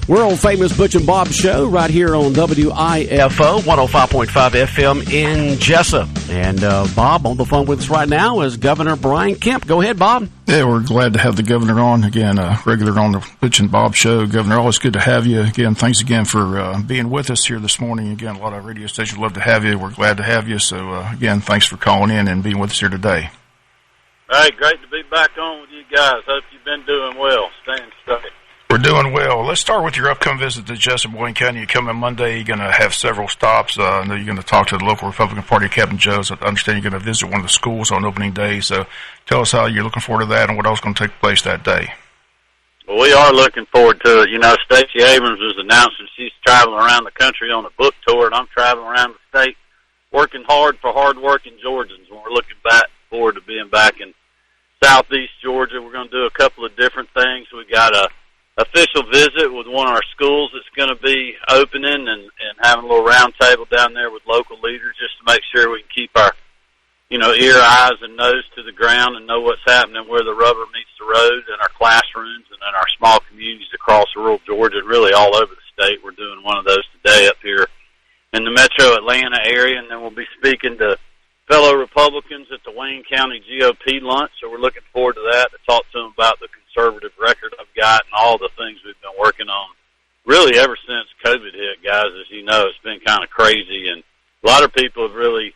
World famous Butch and Bob Show right here on WIFO 105.5 FM in Jessup. And Bob on the phone with us right now is Governor Brian Kemp. Go ahead, Bob. Yeah, we're glad to have the governor on again, regular on the Butch and Bob Show. Governor, always good to have you again. Thanks again for being with us here this morning. Again, a lot of radio stations love to have you. We're glad to have you. So again, thanks for calling in and being with us here today. All right, great to be back on with you guys. Hope you've been doing well. Staying safe. We're doing well. Let's start with your upcoming visit to Jessup, Wayne County. You're coming Monday. You're going to have several stops. I know you're going to talk to the local Republican Party, Captain Joe's. I understand you're going to visit one of the schools on opening day. So tell us how you're looking forward to that and what else is going to take place that day. Well, we are looking forward to it. You know, Stacey Abrams was announcing she's traveling around the country on a book tour, and I'm traveling around the state working hard for hard-working Georgians. And we're looking forward to being back in southeast Georgia. We're going to do a couple of different things. We got a official visit with one of our schools that's going to be opening and having a little round table down there with local leaders just to make sure we can keep our, ear, eyes, and nose to the ground and know what's happening where the rubber meets the road in our classrooms and in our small communities across rural Georgia and really all over the state. We're doing one of those today up here in the metro Atlanta area, and then we'll be speaking to fellow Republicans at the Wayne County GOP lunch, so we're looking forward to that, to talk to them about the conservative record I've got and all the things we've been working on really ever since COVID hit, guys. As you know, it's been kind of crazy, and a lot of people have really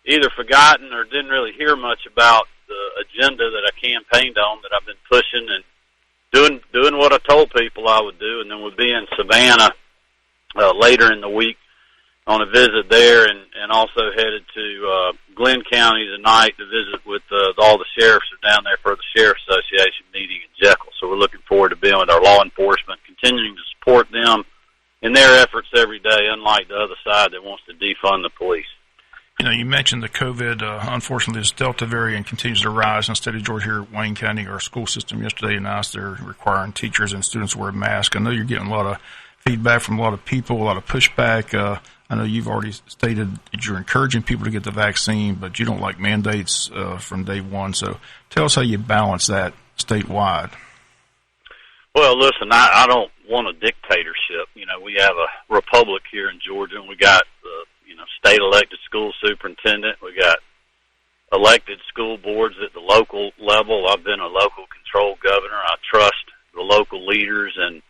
either forgotten or didn't really hear much about the agenda that I campaigned on, that I've been pushing and doing what I told people I would do. And then we'll be in Savannah later in the week on a visit there, and also headed to Glenn County tonight to visit with all the sheriffs are down there for the Sheriff Association meeting in Jekyll. So we're looking forward to being with our law enforcement, continuing to support them in their efforts every day, unlike the other side that wants to defund the police. You mentioned the COVID. Unfortunately, this Delta variant continues to rise in the state of Georgia. Here at Wayne County, our school system yesterday announced they're requiring teachers and students to wear masks. I know you're getting a lot of feedback from a lot of people, a lot of pushback. I know you've already stated that you're encouraging people to get the vaccine, but you don't like mandates from day one. So tell us how you balance that statewide. Well, listen, I don't want a dictatorship. We have a republic here in Georgia, and we got state elected school superintendent. We got elected school boards at the local level. I've been a local control governor. I trust the local leaders and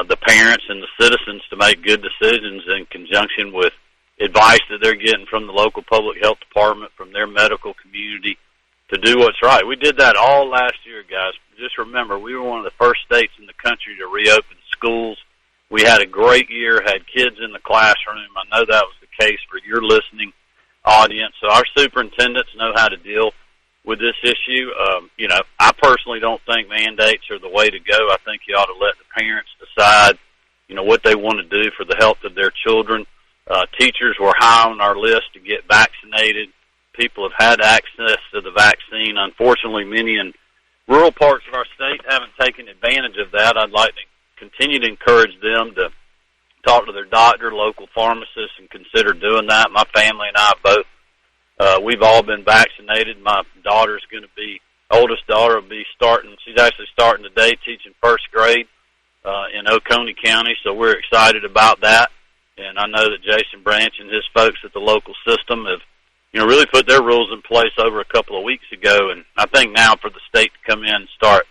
the parents and the citizens to make good decisions in conjunction with advice that they're getting from the local public health department, from their medical community, to do what's right. We did that all last year, guys. Just remember, we were one of the first states in the country to reopen schools. We had a great year, had kids in the classroom. I know that was the case for your listening audience. So our superintendents know how to deal with this issue. I personally don't think mandates are the way to go. I think you ought to let the parents decide, what they want to do for the health of their children. Teachers were high on our list to get vaccinated. People have had access to the vaccine. Unfortunately, many in rural parts of our state haven't taken advantage of that. I'd like to continue to encourage them to talk to their doctor, local pharmacists, and consider doing that. My family and I both, we've all been vaccinated. My oldest daughter will be starting, she's actually starting today teaching first grade in Oconee County, so we're excited about that. And I know that Jason Branch and his folks at the local system have, really put their rules in place over a couple of weeks ago. And I think now for the state to come in and start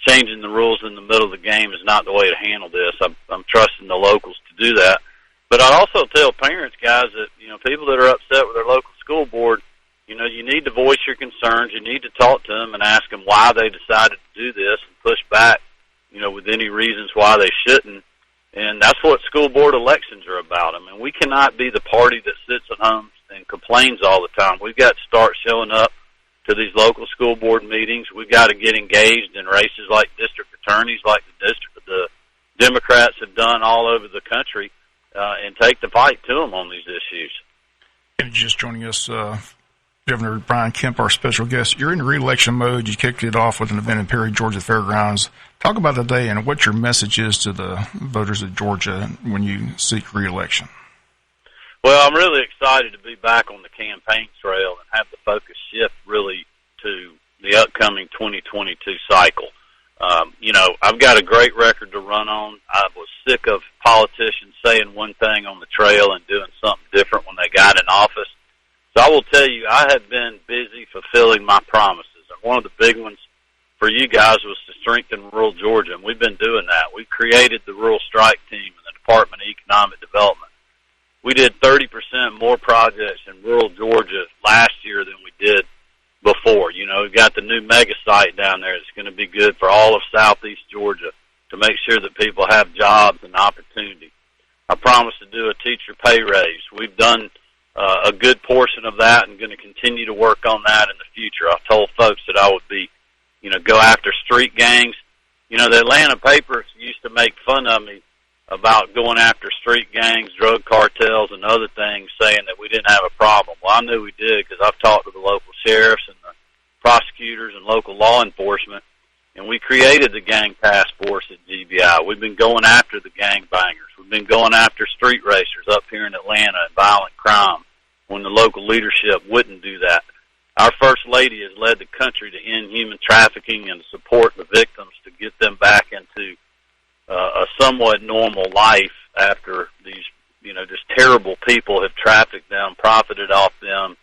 changing the rules in the middle of the game is not the way to handle this. I'm trusting the locals to do that. But I'd also tell parents, guys, that, people that are upset with their local school board, you need to voice your concerns. You need to talk to them and ask them why they decided to do this and push back, with any reasons why they shouldn't. And that's what school board elections are about. I mean, we cannot be the party that sits at home and complains all the time. We've got to start showing up to these local school board meetings. We've got to get engaged in races like district attorneys, like the Democrats have done all over the country, and take the fight to them on these issues. And just joining us, Governor Brian Kemp, our special guest. You're in re-election mode. You kicked it off with an event in Perry, Georgia Fairgrounds. Talk about the day and what your message is to the voters of Georgia when you seek re-election. Well, I'm really excited to be back on the campaign trail and have the focus shift really to the upcoming 2022 cycle. I've got a great record to run on. I was sick of politicians saying one thing on the trail and doing something different when they got in office. So I will tell you, I have been busy fulfilling my promises. And one of the big ones for you guys was to strengthen rural Georgia, and we've been doing that. We created the Rural Strike Team in the Department of Economic Development. We did 30% more projects in rural Georgia last year than we did before. You know, we've got the new mega site down there that's going to be good for all of southeast Georgia to make sure that people have jobs and opportunity. I promised to do a teacher pay raise. We've done a good portion of that and going to continue to work on that in the future. I told folks that I would be, go after street gangs. The Atlanta papers used to make fun of me about going after street gangs, drug cartels, and other things, saying that we didn't have a problem. Well, I knew we did because I've talked to the local sheriffs and the prosecutors and local law enforcement, and we created the gang task force at GBI. We've been going after the gang bangers. We've been going after street racers up here in Atlanta and violent crime when the local leadership wouldn't do that. Our First Lady has led the country to end human trafficking and support the victims to get them back into a somewhat normal life after these, just terrible people have trafficked them, profited off them,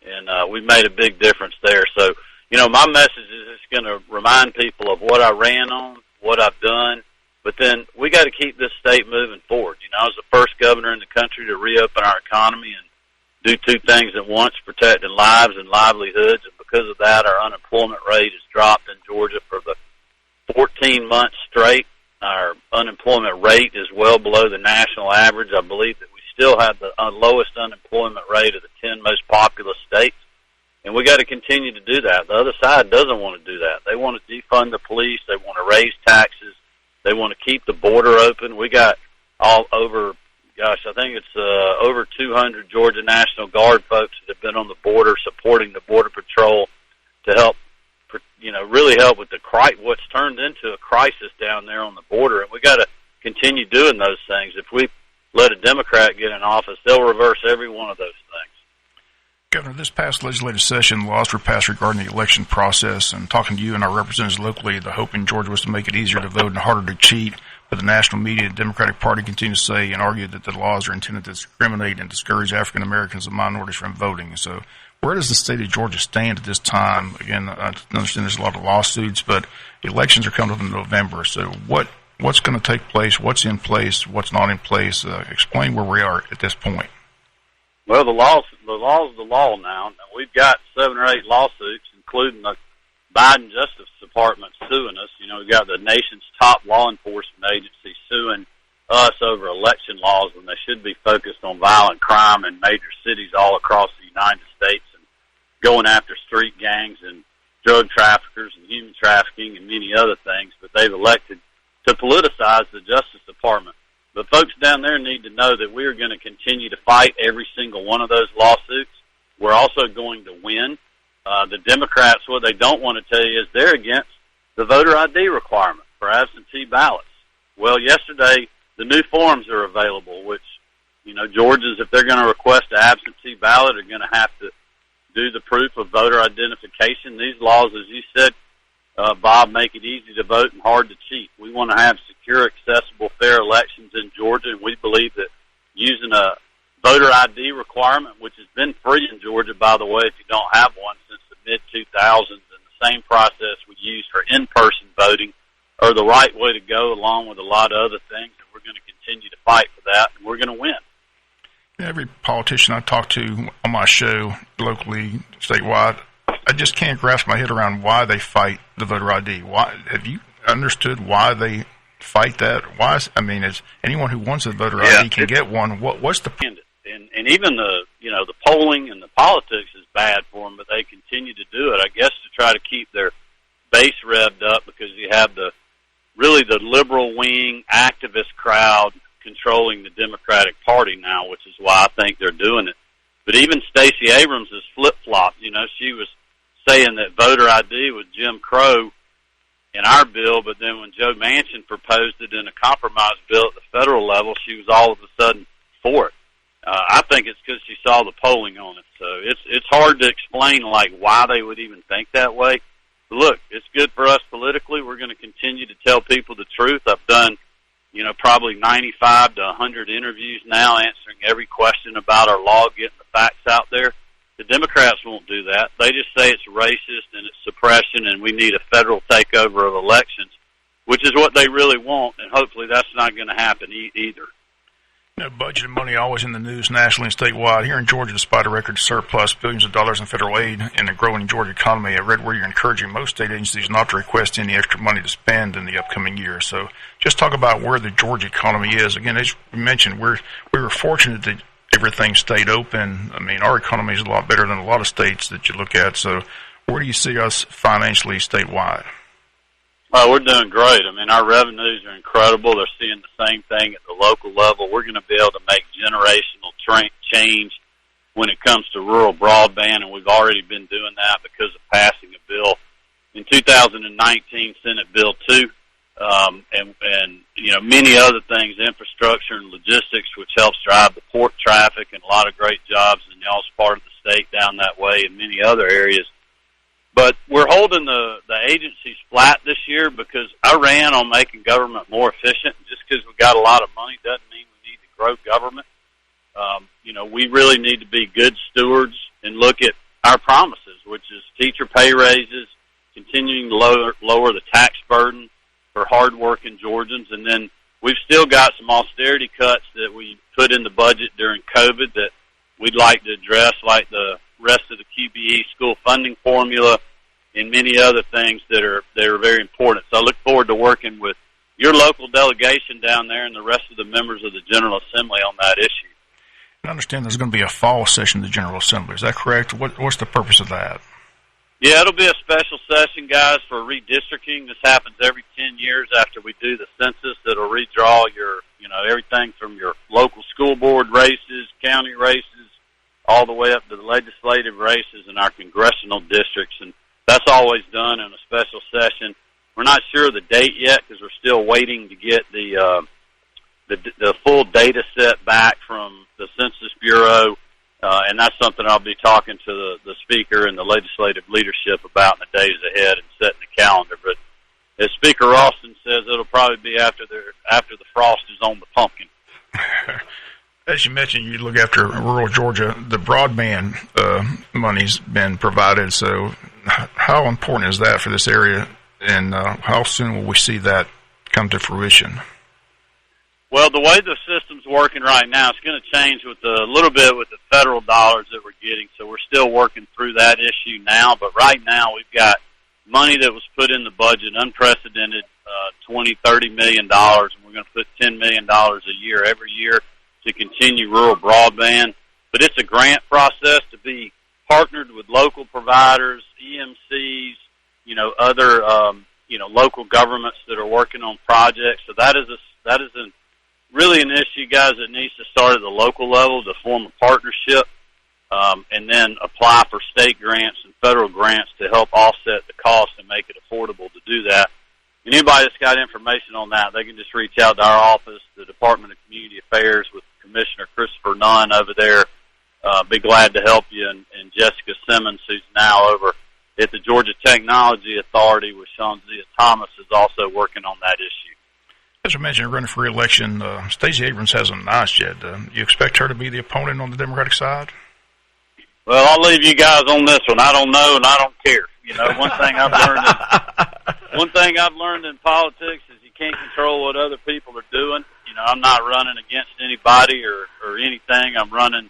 and we've made a big difference there. So, my message is it's going to remind people of what I ran on, what I've done, but then we got to keep this state moving forward. I was the first governor in the country to reopen our economy and do two things at once, protecting lives and livelihoods, and because of that, our unemployment rate has dropped in Georgia for the 14 months straight. Our unemployment rate is well below the national average. I believe that we still have the lowest unemployment rate of the 10 most populous states, and we got to continue to do that. The other side doesn't want to do that. They want to defund the police. They want to raise taxes. They want to keep the border open. We got all over, I think it's over 200 Georgia National Guard folks that have been on the border supporting the Border Patrol to help, really help with what's turned into a crisis down there on the border. And we got to continue doing those things. If we let a Democrat get in office, they'll reverse every one of those things. Governor, this past legislative session, laws were passed regarding the election process, and talking to you and our representatives locally, the hope in Georgia was to make it easier to vote and harder to cheat. But the national media, the Democratic Party, continue to say and argue that the laws are intended to discriminate and discourage African Americans and minorities from voting. So where does the state of Georgia stand at this time? Again, I understand there's a lot of lawsuits, but elections are coming up in November. So what's going to take place? What's in place? What's not in place? Explain where we are at this point. Well, the law's the law now. We've got 7 or 8 lawsuits, including the Biden Justice Department suing us. We've got the nation's top law enforcement agency suing us over election laws when they should be focused on violent crime in major cities all across the United States and going after street gangs and drug traffickers and human trafficking and many other things. But they've elected to politicize the Justice Department. But folks down there need to know that we are going to continue to fight every single one of those lawsuits. We're also going to win. The Democrats, what they don't want to tell you is they're against the voter ID requirement for absentee ballots. Well, yesterday, the new forms are available, which, Georgians, if they're going to request an absentee ballot, are going to have to do the proof of voter identification. These laws, as you said, Bob, make it easy to vote and hard to cheat. We want to have secure, accessible, fair elections in Georgia, and we believe that using a voter ID requirement, which has been free in Georgia, by the way, if you don't have one since the mid-2000s, and the same process we use for in-person voting, are the right way to go, along with a lot of other things, and we're going to continue to fight for that, and we're going to win. Every politician I talk to on my show, locally, statewide, I just can't grasp my head around why they fight the voter ID. Why have you understood why they fight that? Is anyone who wants a voter ID can get one. What's the and even the polling and the politics is bad for them, but they continue to do it. I guess to try to keep their base revved up, because you have the liberal wing activist crowd controlling the Democratic Party now, which is why I think they're doing it. But even Stacey Abrams has flip-flopped. She was saying that voter ID was Jim Crow in our bill, but then when Joe Manchin proposed it in a compromise bill at the federal level, she was all of a sudden for it. I think it's because she saw the polling on it. So it's hard to explain why they would even think that way. But look, it's good for us politically. We're going to continue to tell people the truth. I've done probably 95 to 100 interviews now, answering every question about our law, getting the facts out there. The Democrats won't do that. They just say it's racist and it's suppression and we need a federal takeover of elections, which is what they really want, and hopefully that's not going to happen either. Budget and money always in the news nationally and statewide. Here in Georgia, despite a record surplus, billions of dollars in federal aid, and a growing Georgia economy, I read where you're encouraging most state agencies not to request any extra money to spend in the upcoming year. So just talk about where the Georgia economy is. Again, as you mentioned, we were fortunate that everything stayed open. I mean, our economy is a lot better than a lot of states that you look at. So where do you see us financially statewide? Well, we're doing great. I mean, our revenues are incredible. They're seeing the same thing at the local level. We're going to be able to make generational change when it comes to rural broadband, and we've already been doing that because of passing a bill in 2019, Senate Bill 2, and many other things, infrastructure and logistics, which helps drive the port traffic and a lot of great jobs in y'all's part of the state down that way and many other areas. But we're holding the agencies flat this year because I ran on making government more efficient. Just because we got a lot of money doesn't mean we need to grow government. We really need to be good stewards and look at our promises, which is teacher pay raises, continuing to lower the tax burden for hardworking Georgians. And then we've still got some austerity cuts that we put in the budget during COVID that we'd like to address, like the rest of the QBE school funding formula and many other things that are very important. So I look forward to working with your local delegation down there and the rest of the members of the General Assembly on that issue. I understand there's going to be a fall session of the General Assembly. Is that correct? What's the purpose of that? Yeah, it'll be a special session, guys, for redistricting. This happens every 10 years after we do the census. That'll redraw everything from your local school board races, county races, all the way up to the legislative races in our congressional districts. And that's always done in a special session. We're not sure of the date yet because we're still waiting to get the full data set back from the Census Bureau, and that's something I'll be talking to the Speaker and the legislative leadership about in the days ahead and setting the calendar. But as Speaker Ralston says, it'll probably be after the frost is on the pumpkin. As you mentioned, you look after rural Georgia. The broadband money's been provided, so how important is that for this area, and how soon will we see that come to fruition? Well, the way the system's working right now, it's going to change a little bit with the federal dollars that we're getting, so we're still working through that issue now. But right now, we've got money that was put in the budget, unprecedented, $20-30 million, and we're going to put $10 million a year every year to continue rural broadband. But it's a grant process to be partnered with local providers, EMCs, other local governments that are working on projects. So that is really an issue, guys, that needs to start at the local level to form a partnership, and then apply for state grants and federal grants to help offset the cost and make it affordable to do that. And anybody that's got information on that, they can just reach out to our office, the Department of Community Affairs, with Commissioner Christopher Nunn over there. Be glad to help you, and Jessica Simmons, who's now over at the Georgia Technology Authority with Shanzia Thomas, is also working on that issue. As I mentioned, running for re-election, Stacey Abrams hasn't announced yet. You expect her to be the opponent on the Democratic side? Well, I'll leave you guys on this one. I don't know, and I don't care. One thing I've learned in politics is you can't control what other people are doing. I'm not running against anybody or anything. I'm running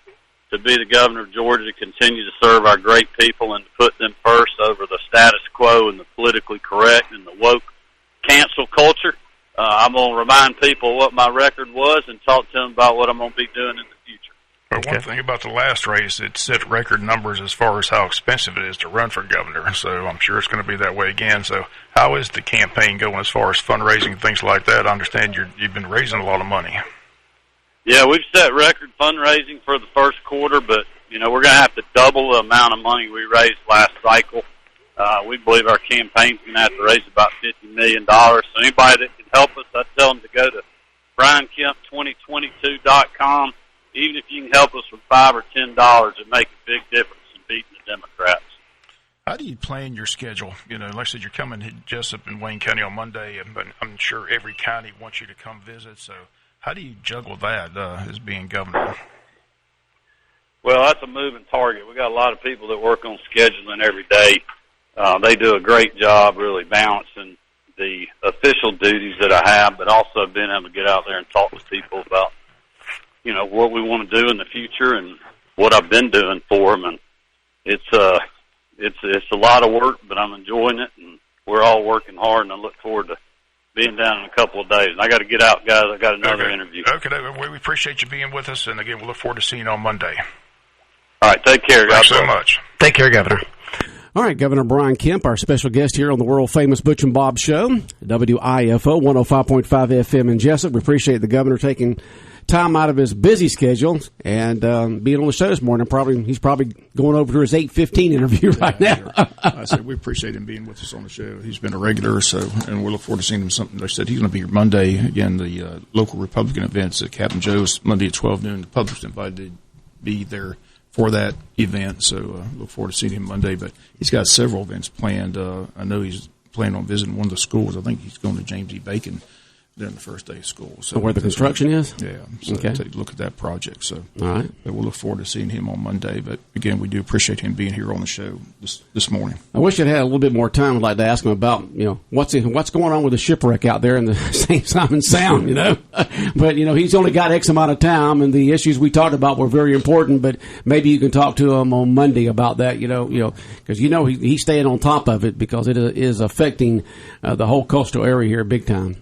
to be the governor of Georgia, to continue to serve our great people and to put them first over the status quo and the politically correct and the woke cancel culture. I'm going to remind people what my record was and talk to them about what I'm going to be doing in the future. Well, one thing about the last race, it set record numbers as far as how expensive it is to run for governor, so I'm sure it's going to be that way again. So how is the campaign going as far as fundraising and things like that? I understand you've been raising a lot of money. Yeah, we've set record fundraising for the first quarter, but, we're going to have to double the amount of money we raised last cycle. We believe our campaign's going to have to raise about $50 million. So anybody that can help us, I tell them to go to BrianKemp2022.com. Even if you can help us with $5 or $10, it makes a big difference in beating the Democrats. How do you plan your schedule? Like I said, you're coming to Jessup and Wayne County on Monday, but I'm sure every county wants you to come visit. So how do you juggle that as being governor? Well, that's a moving target. We got a lot of people that work on scheduling every day. They do a great job really balancing the official duties that I have, but also being able to get out there and talk with people about, what we want to do in the future and what I've been doing for them. And it's a lot of work, but I'm enjoying it, and we're all working hard, and I look forward to being down in a couple of days. And I got to get out, guys. I got another interview. Okay, we appreciate you being with us, and again, we look forward to seeing you on Monday. All right, take care, guys. Thanks so much. Take care, Governor. All right, Governor Brian Kemp, our special guest here on the world-famous Butch and Bob Show, WIFO 105.5 FM in Jessup. We appreciate the governor taking time out of his busy schedule and being on the show this morning. He's probably going over to his 8:15 interview right now. I said we appreciate him being with us on the show. He's been a regular, and we look forward to seeing him. Something they said he's going to be here Monday again. The local Republican events at Captain Joe's Monday at 12 noon. The public's invited to be there for that event, so look forward to seeing him Monday. But he's got several events planned. I know he's planning on visiting one of the schools. I think he's going to James E. Bacon during the first day of school. So where the construction is? Yeah. So okay. Take a look at that project. So all right. But we'll look forward to seeing him on Monday. But again, we do appreciate him being here on the show this morning. I wish I'd had a little bit more time. I'd like to ask him about, what's going on with the shipwreck out there in the St. Simon Sound, But, he's only got X amount of time, and the issues we talked about were very important, but maybe you can talk to him on Monday about that, because, he's staying on top of it because it is affecting the whole coastal area here big time.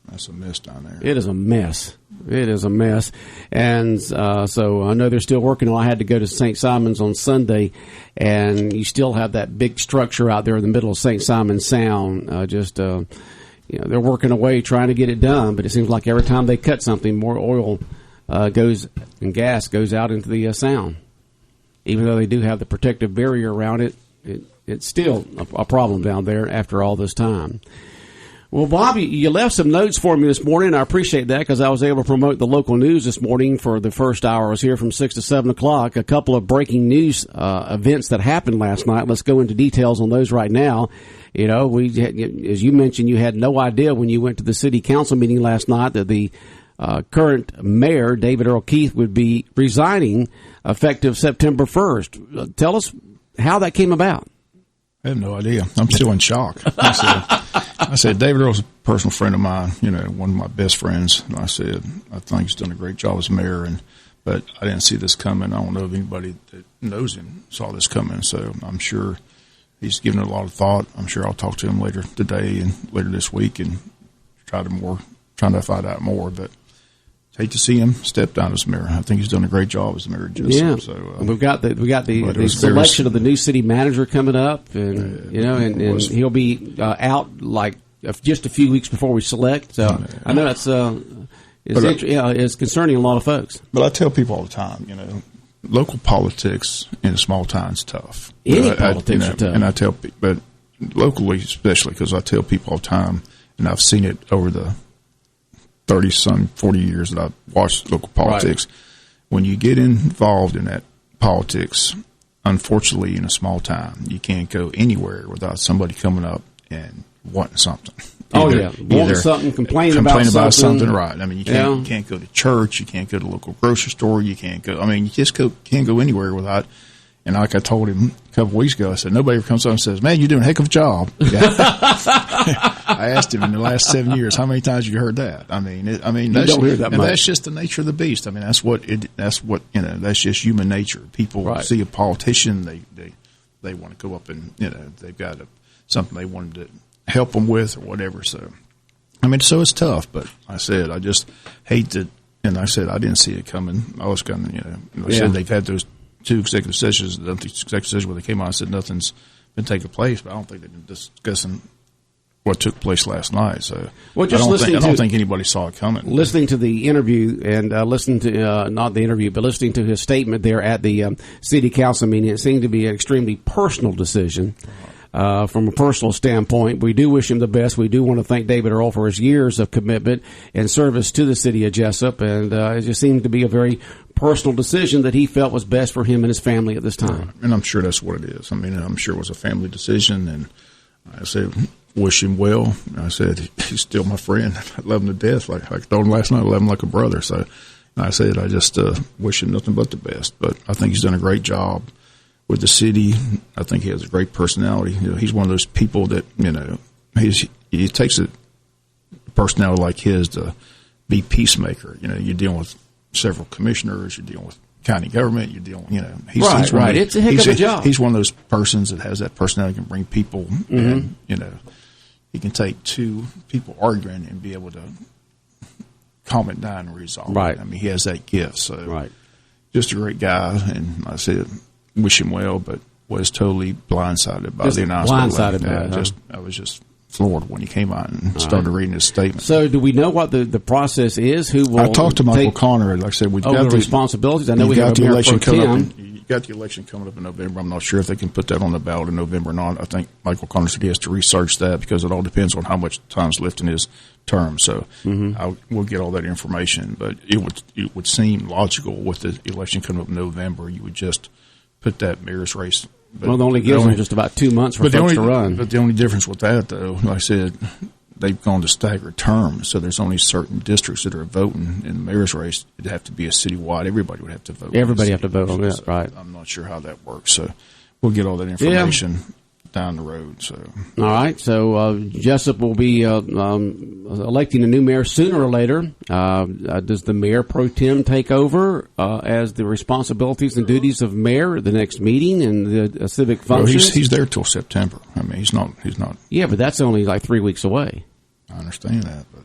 That's a mess down there. It is a mess. It is a mess. And so I know they're still working on. I had to go to St. Simon's on Sunday, and you still have that big structure out there in the middle of St. Simon's Sound. They're working away trying to get it done, but it seems like every time they cut something, more oil goes and gas goes out into the sound. Even though they do have the protective barrier around it, it's still a problem down there after all this time. Well, Bob, you left some notes for me this morning. I appreciate that because I was able to promote the local news this morning for the first hour. I was here from 6 to 7 o'clock. A couple of breaking news events that happened last night. Let's go into details on those right now. As you mentioned, you had no idea when you went to the city council meeting last night that the current mayor, David Earl Keith, would be resigning effective September 1st. Tell us how that came about. I have no idea. I'm still in shock. I said, David Earl's a personal friend of mine, one of my best friends. And I said, I think he's done a great job as mayor, but I didn't see this coming. I don't know if anybody that knows him saw this coming. So I'm sure he's given it a lot of thought. I'm sure I'll talk to him later today and later this week and trying to find out more. But hate to see him step down as mayor. I think he's done a great job as mayor of Jessup. Yeah, so we've got the selection of the new city manager coming up, and and he'll be out like just a few weeks before we select. So I know that's it's concerning a lot of folks. But I tell people all the time, local politics in a small town is tough. Any politics are tough, and I tell people, but locally especially, because I tell people all the time, and I've seen it over the 40 years that I've watched local politics. Right. When you get involved in that politics, unfortunately, in a small town, you can't go anywhere without somebody coming up and wanting something. Wanting something, complaining about something. Right. I mean, you can't go to church, you can't go to the local grocery store, you can't go. I mean, you just can't go anywhere without. And like I told him a couple of weeks ago, I said, nobody ever comes up and says, man, you're doing a heck of a job. I asked him in the last 7 years, how many times have you heard that? You don't hear that much. That's just the nature of the beast. I mean, that's that's just human nature. People see a politician, they want to go up and, they've got something they want to help them with or whatever. So, so it's tough, but I said, I just hate to, and I said, I didn't see it coming. I was kind of, said they've had those 2 executive sessions, the executive session where they came out and said nothing's been taking place, but I don't think they've been discussing what took place last night. So I don't think anybody saw it coming. Listening to the interview and listening to not the interview, but listening to his statement there at the city council meeting, it seemed to be an extremely personal decision. From a personal standpoint, we do wish him the best. We do want to thank David Earl for his years of commitment and service to the city of Jessup, and it just seemed to be a very personal decision that he felt was best for him and his family at this time. And I'm sure that's what it is. I mean, I'm sure it was a family decision, and I said, wish him well. I said, he's still my friend. I love him to death. Like I told him last night, I love him like a brother. So I said, I just wish him nothing but the best. But I think he's done a great job with the city. I think he has a great personality. He's one of those people that, he takes a personality like his to be peacemaker. You're dealing with several commissioners, you're dealing with county government, you're dealing, he's right. It's a heck of a job. He's one of those persons that has that personality, can bring people, and, he can take two people arguing and be able to calm it down and resolve it. I mean, he has that gift. So, just a great guy, and like I said, wish him well, but was totally blindsided by the announcement. I was just floored when he came out and started reading his statement. So, do we know what the process is? Who will I talked to Michael Connor. Like I said, we've got the responsibilities. I know we have the election coming up. You got the election coming up in November. I'm not sure if they can put that on the ballot in November or not. I think Michael Connor said he has to research that because it all depends on how much time's left in his term. So we'll get all that information. But it would seem logical with the election coming up in November, you would just put that mayor's race. But the only gives them just about 2 months for folks to run. But the only difference with that, though, like I said, they've gone to staggered terms, so there's only certain districts that are voting in the mayor's race. It'd have to be a citywide. Everybody would have to vote. Everybody have to vote on that, so right? I'm not sure how that works, so we'll get all that information down the road. So, all right. So Jessup will be electing a new mayor sooner or later. Does the mayor pro tem take over as the responsibilities and duties of mayor at the next meeting and the civic functions? Well, he's there till September. I mean, he's not. Yeah, but that's only like 3 weeks away. I understand that, but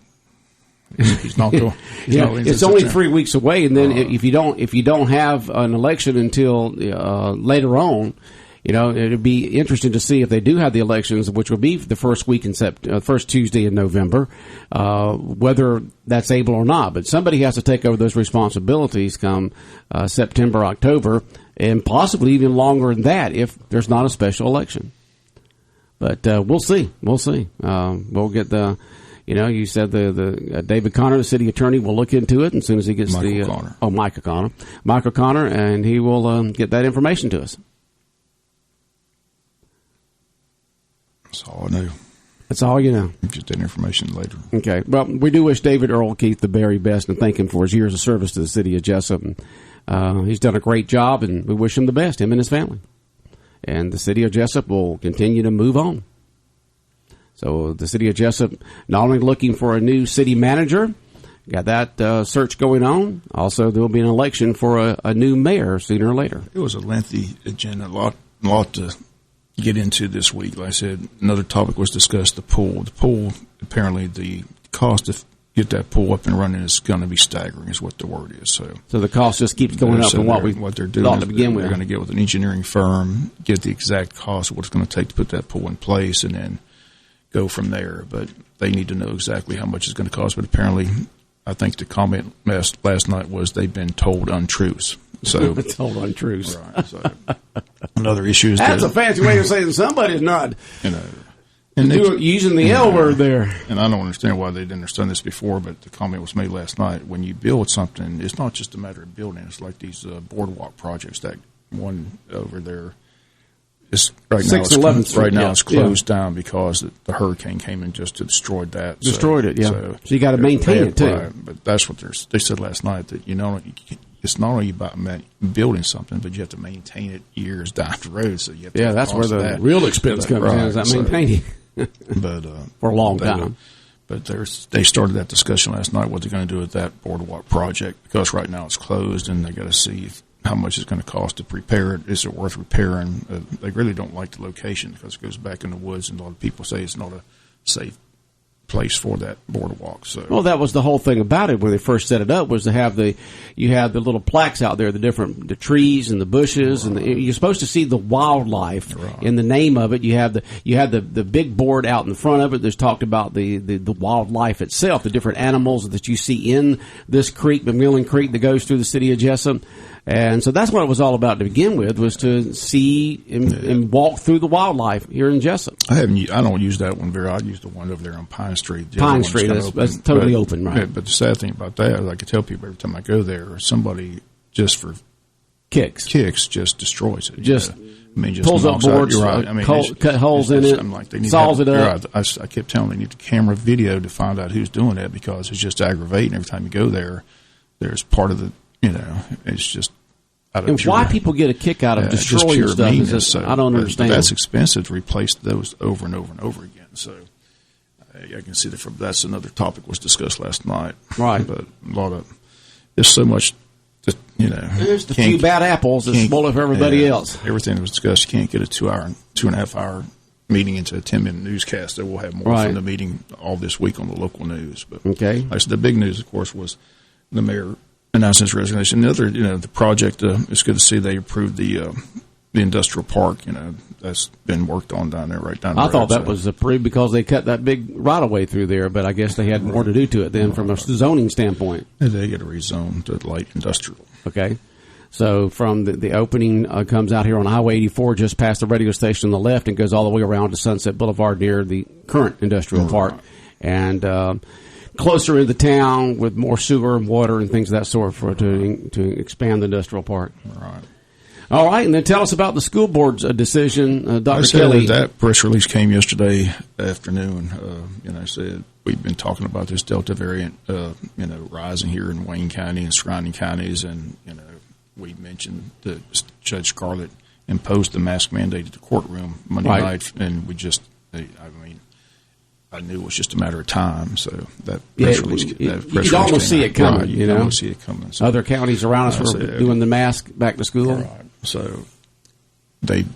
he's not going. It's only 3 weeks away, and then if you don't have an election until later on. It'd be interesting to see if they do have the elections, which will be the first week in first Tuesday in November, whether that's able or not. But somebody has to take over those responsibilities come September, October, and possibly even longer than that if there's not a special election. But we'll see. We'll see. We'll get the. You said the David Connor, the city attorney, will look into it as soon as he gets Michael Connor, and he will get that information to us. That's all I know. That's all you know. Just that information later. Okay. Well, we do wish David Earl Keith the very best and thank him for his years of service to the city of Jessup. And, he's done a great job, and we wish him the best, him and his family. And the city of Jessup will continue to move on. So the city of Jessup not only looking for a new city manager, got that search going on. Also, there will be an election for a new mayor sooner or later. It was a lengthy agenda, a lot to get into this week. Like I said, another topic was discussed, the pool. The pool, apparently the cost to get that pool up and running is going to be staggering, is what the word is. So the cost just keeps going up from what they're doing to begin with. They're going to get with an engineering firm, get the exact cost of what it's going to take to put that pool in place, and then go from there. But they need to know exactly how much it's going to cost. But apparently, I think the comment last night was they've been told untruths. So told untruths. Right. So another issue is that's a fancy way of saying somebody's not, and using the L word there. And I don't understand why they didn't understand this before, but the comment was made last night. When you build something, it's not just a matter of building. It's like these boardwalk projects. That one over there is right now it's closed down because the hurricane came in just to destroyed that. Destroyed it. Yeah. So you got to maintain it too. Right, but that's what they said last night, that it's not only about building something, but you have to maintain it years down the road. So you have to that's where the real expense comes in, is that maintaining. But for a long time. But they started that discussion last night, what they're going to do with that boardwalk project, because right now it's closed, and they got to see how much it's going to cost to prepare it. Is it worth repairing? They really don't like the location because it goes back in the woods, and a lot of people say it's not a safe place for that boardwalk. So, well, that was the whole thing about it when they first set it up, was to have you had the little plaques out there, the trees and the bushes, and you're supposed to see the wildlife in the name of it. You had the big board out in front of it that's talked about the wildlife itself, the different animals that you see in this creek, McMillan Creek, that goes through the city of Jessup. And so that's what it was all about to begin with, was to see and walk through the wildlife here in Jessup. I don't use that one I use the one over there on Pine Street. Pine Street, that's totally open, right? But the sad thing about that is I can tell people every time I go there, somebody just for kicks, just destroys it. Just, I mean, just pulls up boards, you're right. I mean, cut holes in it, like saws it up. Right. I kept telling them they need the camera video to find out who's doing that, because it's just aggravating. Every time you go there, there's part of the, it's just out of why people get a kick out of destroying stuff is this, I don't understand. That's expensive to replace those over and over and over again. So I can see that that's another topic was discussed last night. Right. But there's so much, there's the few bad apples that spoil it for everybody else. Everything that was discussed, you can't get a 2.5 hour meeting into a 10-minute newscast. That we'll have more from the meeting all this week on the local news. But okay. Like I said, the big news, of course, was the mayor announced his resignation. The other, the project, it's good to see they approved the industrial park. That's been worked on down there, right down the road. I thought that was approved because they cut that big right of way through there, but I guess they had more to do to it then from a zoning standpoint. They get a rezone to light industrial. Okay. So from the opening comes out here on Highway 84 just past the radio station on the left and goes all the way around to Sunset Boulevard near the current industrial park. And closer into town with more sewer and water and things of that sort to expand the industrial park. Right. All right, and then tell us about the school board's decision, Dr. Kelly. That press release came yesterday afternoon. I said we've been talking about this Delta variant, rising here in Wayne County and surrounding counties, and we mentioned that Judge Scarlett imposed the mask mandate at the courtroom Monday night, and I knew it was just a matter of time. So that press release, you could almost see it coming. Right, you can almost see it coming. So, other counties around us were doing the mask back to school. Right. So they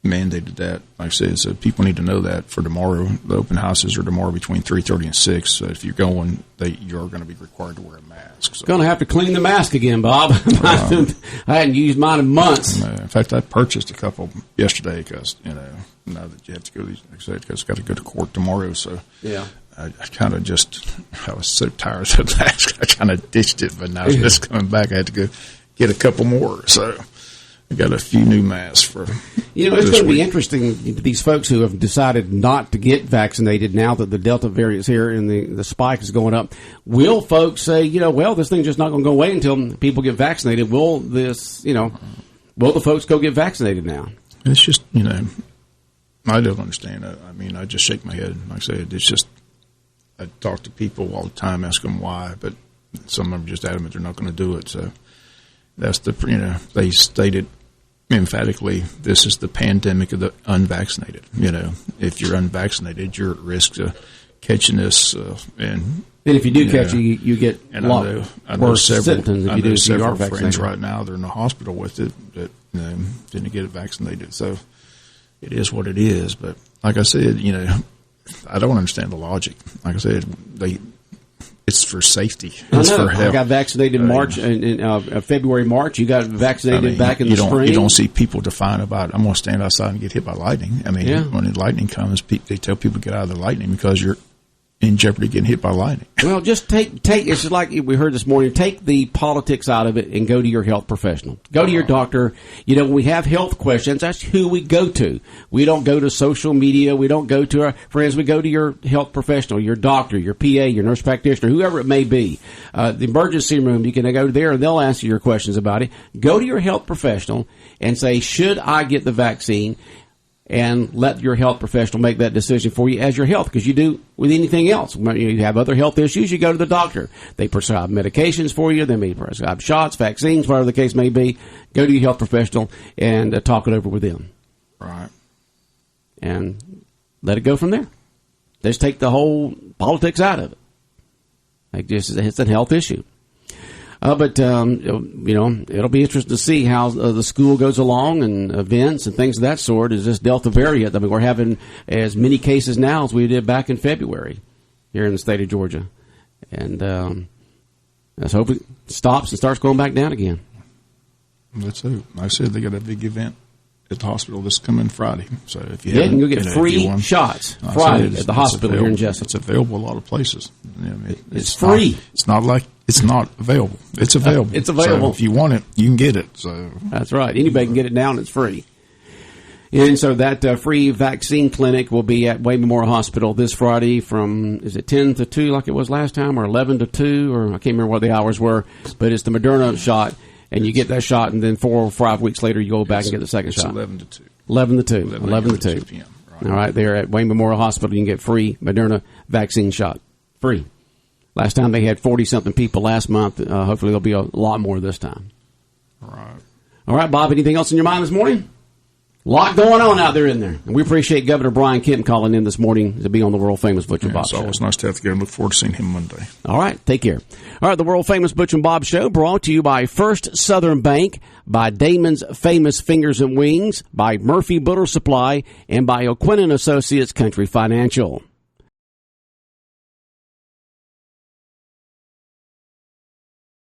mandated that. Like I said, so people need to know that for tomorrow. The open houses are tomorrow between 3:30 and 6. So if you're going, you're going to be required to wear a mask. So. Going to have to clean the mask again, Bob. I hadn't used mine in months. In fact, I purchased a couple yesterday because now that you have to go, like I said, because got to go to court tomorrow. So yeah. I kind of I was so tired of the mask, I kind of ditched it. But now it's coming back. I had to go get a couple more. So I got a few new masks for. It's going to be interesting. These folks who have decided not to get vaccinated now that the Delta variant is here and the spike is going up. Will folks say, this thing's just not going to go away until people get vaccinated? Will will the folks go get vaccinated now? It's just, I don't understand it. I mean, I just shake my head. Like I said, it's just, I talk to people all the time, ask them why, but some of them are just adamant they're not going to do it. So that's they stated emphatically, this is the pandemic of the unvaccinated. If you're unvaccinated, you're at risk of catching this. And if you do catch it, you get a lot worse symptoms if you do. If you are vaccinated. Friends right now, they're in the hospital with it that didn't get it vaccinated. So it is what it is. But like I said, I don't understand the logic. Like I said, it's for safety. It's for health. I got vaccinated in March, in February, March. You got vaccinated back in the spring. You don't see people define about, I'm going to stand outside and get hit by lightning. I mean, when the lightning comes, they tell people to get out of the lightning because you're in jeopardy of getting hit by lightning. Well, just take it's just like we heard this morning, take the politics out of it and go to your health professional. Go to your doctor. When we have health questions, that's who we go to. We don't go to social media. We don't go to our friends. We go to your health professional, your doctor, your PA, your nurse practitioner, whoever it may be. The emergency room, you can go there and they'll answer your questions about it. Go to your health professional and say, should I get the vaccine? And let your health professional make that decision for you as your health, because you do with anything else. When you have other health issues, you go to the doctor. They prescribe medications for you. They may prescribe shots, vaccines, whatever the case may be. Go to your health professional and talk it over with them. Right. And let it go from there. Just take the whole politics out of it. It's a health issue. But it'll be interesting to see how the school goes along and events and things of that sort. Is this Delta variant? I mean, we're having as many cases now as we did back in February here in the state of Georgia. And let's hope it stops and starts going back down again. Let's hope. Like I said, they got a big event at the hospital this coming Friday. So if you can go get free shots Friday at the hospital here in Jessup. It's available a lot of places. It's free. It's not like it's not available. It's available. It's available. So if you want it, you can get it. So that's right. Anybody can get it now, and it's free. And so that free vaccine clinic will be at Wayne Memorial Hospital this Friday from, is it 10 to 2 like it was last time, or 11 to 2, or I can't remember what the hours were, but it's the Moderna shot. and you get that shot, and then 4 or 5 weeks later, you go back and get the second shot. 11 to 2. 11 to 2. 11 to 2 p.m. All right, there at Wayne Memorial Hospital, you can get free Moderna vaccine shot. Free. Last time they had 40-something people last month. Hopefully there'll be a lot more this time. All right, Bob, anything else in your mind this morning? A lot going on out there in there. And we appreciate Governor Brian Kemp calling in this morning to be on the world-famous Butch and Bob Show. It's always nice to have to go and look forward to seeing him Monday. All right, take care. All right, the world-famous Butch and Bob Show brought to you by First Southern Bank, by Damon's Famous Fingers and Wings, by Murphy Butter Supply, and by O'Quinn & Associates Country Financial.